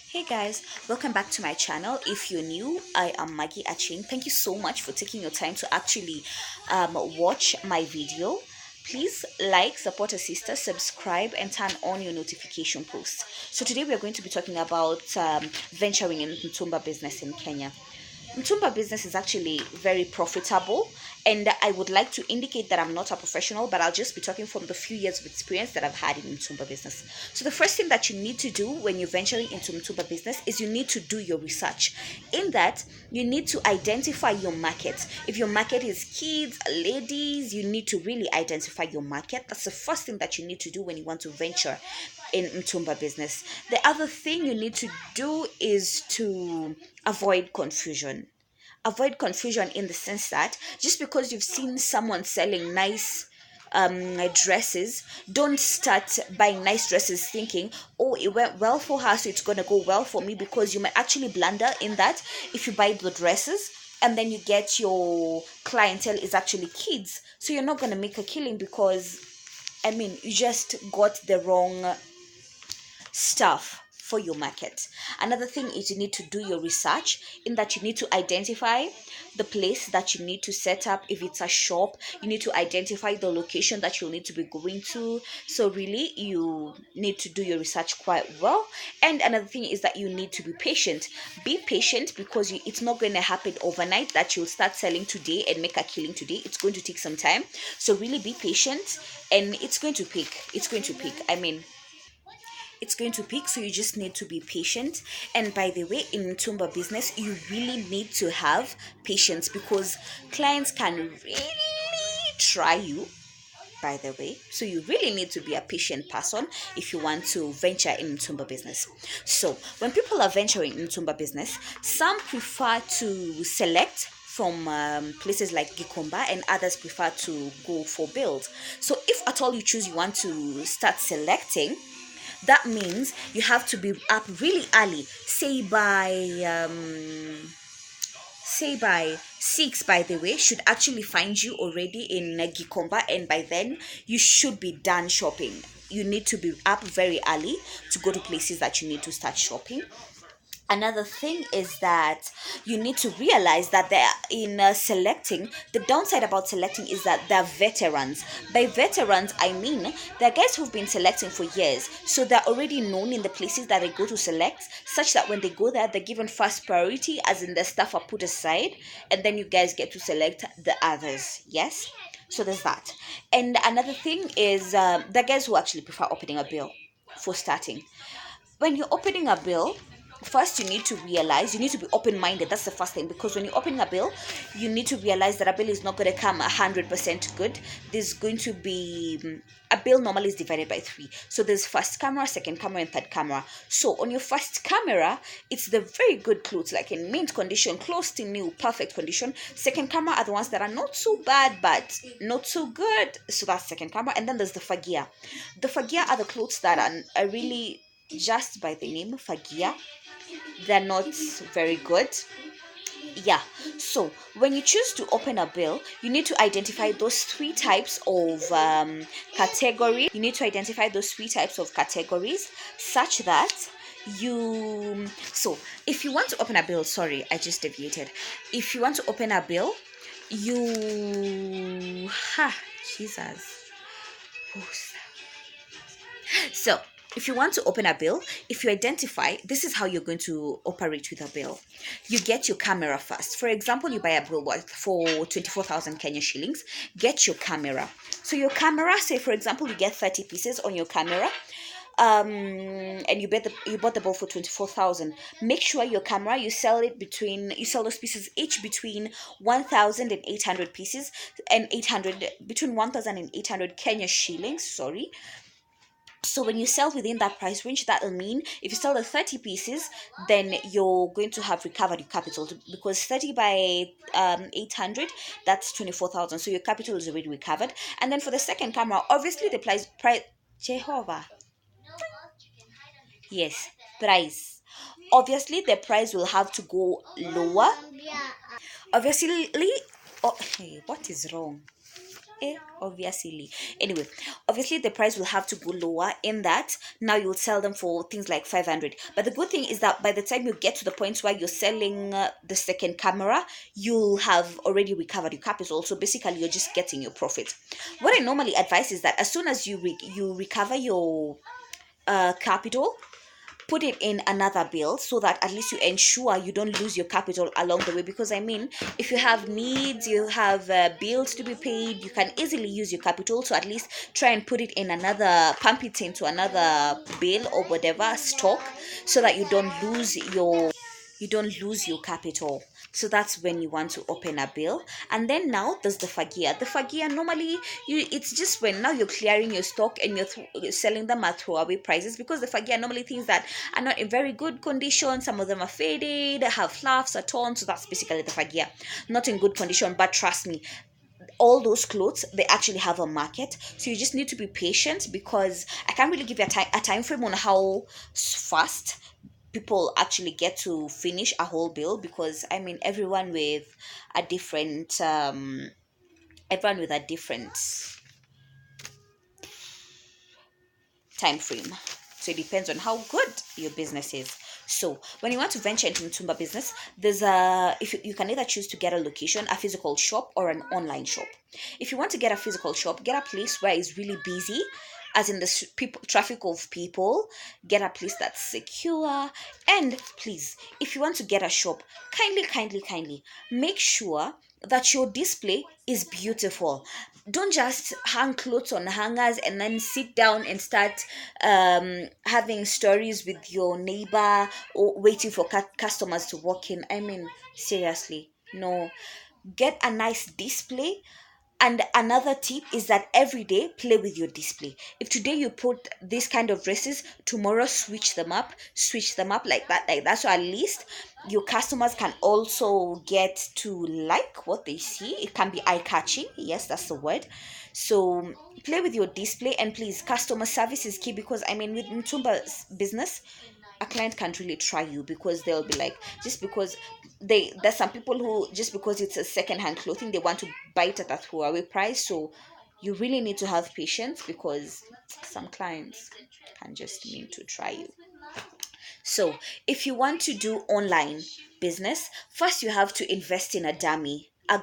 Hey guys, welcome back to my channel. If you're new, I am Maggie Achin. Thank you so much for taking your time to actually watch my video. Please like, support a sister, subscribe, and turn on your notification posts. So today we are going to be talking about venturing in mtumba business in Kenya. Mtumba business is actually very profitable, and I would like to indicate that I'm not a professional, but I'll just be talking from the few years of experience that I've had in Mtumba business. So the first thing that you need to do when you're venturing into Mtumba business is you need to do your research. In that, you need to identify your market. If your market is kids, ladies, you need to really identify your market. That's the first thing that you need to do when you want to venture in Mtumba business. The other thing you need to do is to avoid confusion. Avoid confusion in the sense that just because you've seen someone selling nice dresses, don't start buying nice dresses thinking, oh, it went well for her, so it's gonna go well for me, because you might actually blunder in that if you buy the dresses and then you get your clientele is actually kids, so you're not gonna make a killing because you just got the wrong stuff for your market. Another thing is you need to do your research, in that you need to identify the place that you need to set up. If it's a shop, you need to identify the location that you'll need to be going to. So really you need to do your research quite well. And another thing is that you need to be patient. Be patient, because it's not going to happen overnight that you'll start selling today and make a killing today. It's going to take some time. So really be patient, and it's going to pick. It's going to peak, so you just need to be patient. And by the way, in tumba business, you really need to have patience, because clients can really try you, by the way. So you really need to be a patient person if you want to venture in tumba business. So when people are venturing in tumba business, some prefer to select from places like Gikomba, and others prefer to go for build. So if at all you choose you want to start selecting, that means you have to be up really early, say by 6. By the way, should actually find you already in Gikomba, and by then you should be done shopping. You need to be up very early to go to places that you need to start shopping. Another thing is that you need to realize that they're in selecting. The downside about selecting is that they're veterans. By veterans, I mean they're guys who've been selecting for years, so they're already known in the places that they go to select, such that when they go there, they're given first priority, as in the stuff are put aside, and then you guys get to select the others. Yes, so there's that. And another thing is the guys who actually prefer opening a bill for starting. When you're opening a bill, first you need to be open-minded. That's the first thing, because when you're opening a bill, you need to realize that a bill is not going to come 100% good. There's going to be a bill normally is divided by 3. So there's first camera, second camera, and third camera. So on your first camera, it's the very good clothes, like in mint condition, close to new, perfect condition. Second camera are the ones that are not so bad but not so good, so that's second camera. And then there's the fagia. The fagia are the clothes that are really, just by the name fagia, they're not very good. Yeah. So when you choose to open a bill, you need to identify those 3 types of categories, such that you so if you want to open a bill, sorry, I just deviated. If you want to open a bill, you ha Jesus. So, if you want to open a bill, if you identify, this is how you're going to operate with a bill. You get your camera first. For example, you buy a bill worth for 24,000 Kenya shillings. Get your camera. So your camera, say for example, you get 30 pieces on your camera. And you bought the bill for 24,000. Make sure your camera, you sell those pieces each between 1,800 pieces and 800, between 1,800 Kenya shillings, sorry. So when you sell within that price range, that will mean if you sell the 30 pieces, then you're going to have recovered your capital, because 30 by 800, that's 24,000. So your capital is already recovered. And then for the second camera, obviously the price Jehovah. Yes, price. Obviously the price will have to go lower. Obviously, oh, hey, what is wrong? Obviously. Anyway, obviously the price will have to go lower in that now you'll sell them for things like 500. But the good thing is that by the time you get to the point where you're selling the second camera, you'll have already recovered your capital. So basically, you're just getting your profit. What I normally advise is that as soon as you recover your capital, put it in another bill so that at least you ensure you don't lose your capital along the way. Because I mean, if you have needs, you have bills to be paid, you can easily use your capital. So at least try and put it in another, pump it into another bill or whatever stock, so that you don't lose your capital. So that's when you want to open a bill. And then now there's the fagia. The fagia, normally it's just when now you're clearing your stock and you're selling them at throwaway prices, because the fagia normally things that are not in very good condition. Some of them are faded, have fluffs or torn. So that's basically the fagia, not in good condition. But trust me, all those clothes, they actually have a market. So you just need to be patient, because I can't really give you a time frame on how fast people actually get to finish a whole bill. Because I mean, a different everyone with a different time frame. So it depends on how good your business is. So when you want to venture into mtumba business, there's if you can either choose to get a location, a physical shop, or an online shop. If you want to get a physical shop, get a place where it's really busy, as in the people, traffic of people. Get a place that's secure. And please, if you want to get a shop, kindly make sure that your display is beautiful. Don't just hang clothes on hangers and then sit down and start having stories with your neighbor, or waiting for customers to walk in. I mean, seriously, no. Get a nice display. And another tip is that every day play with your display. If today you put this kind of dresses, tomorrow switch them up like that. So at least your customers can also get to like what they see. It can be eye catching. Yes, that's the word. So play with your display, and please, customer service is key. Because I mean, with Mtumba's business, a client can't really try you, because they'll be like, just because there's some people who, just because it's a second-hand clothing, they want to buy it at a throwaway price. So you really need to have patience, because some clients can just mean to try you. So if you want to do online business, first you have to invest in a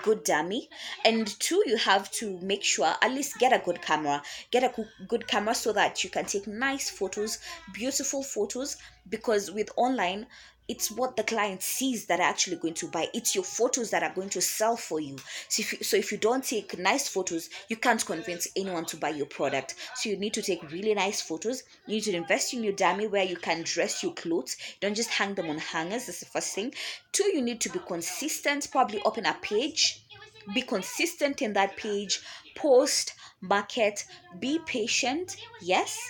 good dummy. And two, you have to make sure at least get a good camera. Get a good camera so that you can take nice photos, beautiful photos. Because with online, it's what the client sees that are actually going to buy. It's your photos that are going to sell for you. So if you don't take nice photos, you can't convince anyone to buy your product. So you need to take really nice photos. You need to invest in your dummy where you can dress your clothes. Don't just hang them on hangers. That's the first thing. Two, you need to be consistent. Probably open a page. Be consistent in that page. Post, market, be patient. Yes,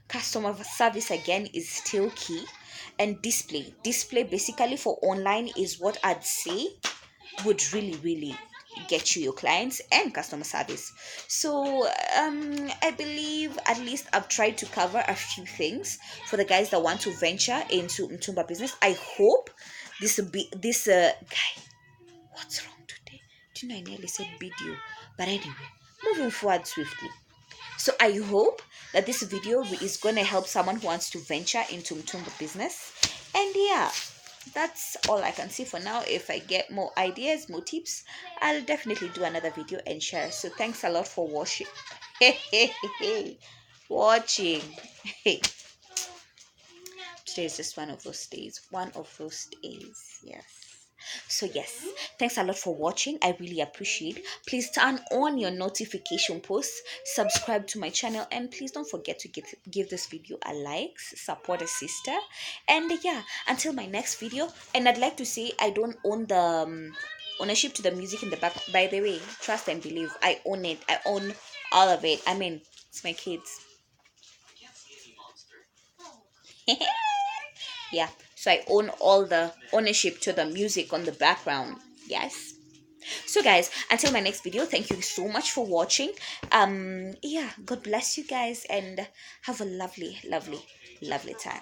customer service again is still key. And display basically for online is what I'd say would really get you your clients and customer service. So I believe at least I've tried to cover a few things for the guys that want to venture into mtumba business. I hope this guy, what's wrong today? Do you know I nearly said video? But anyway, moving forward swiftly. So I hope that this video is going to help someone who wants to venture into mtumba business. And yeah, that's all I can see for now. If I get more ideas, more tips, I'll definitely do another video and share. So thanks a lot for watching. Watching. Today is just one of those days. One of those days. Yes. So yes, thanks a lot for watching. I really appreciate. Please turn on your notification posts, subscribe to my channel, and please don't forget to give this video a like, support a sister. And yeah, until my next video. And I'd like to say, I don't own the ownership to the music in the back. By the way, trust and believe, I own it. I own all of it. I mean, it's my kids. Yeah, so I own all the ownership to the music on the background. Yes. So guys, until my next video, thank you so much for watching. Yeah, God bless you guys, and have a lovely time.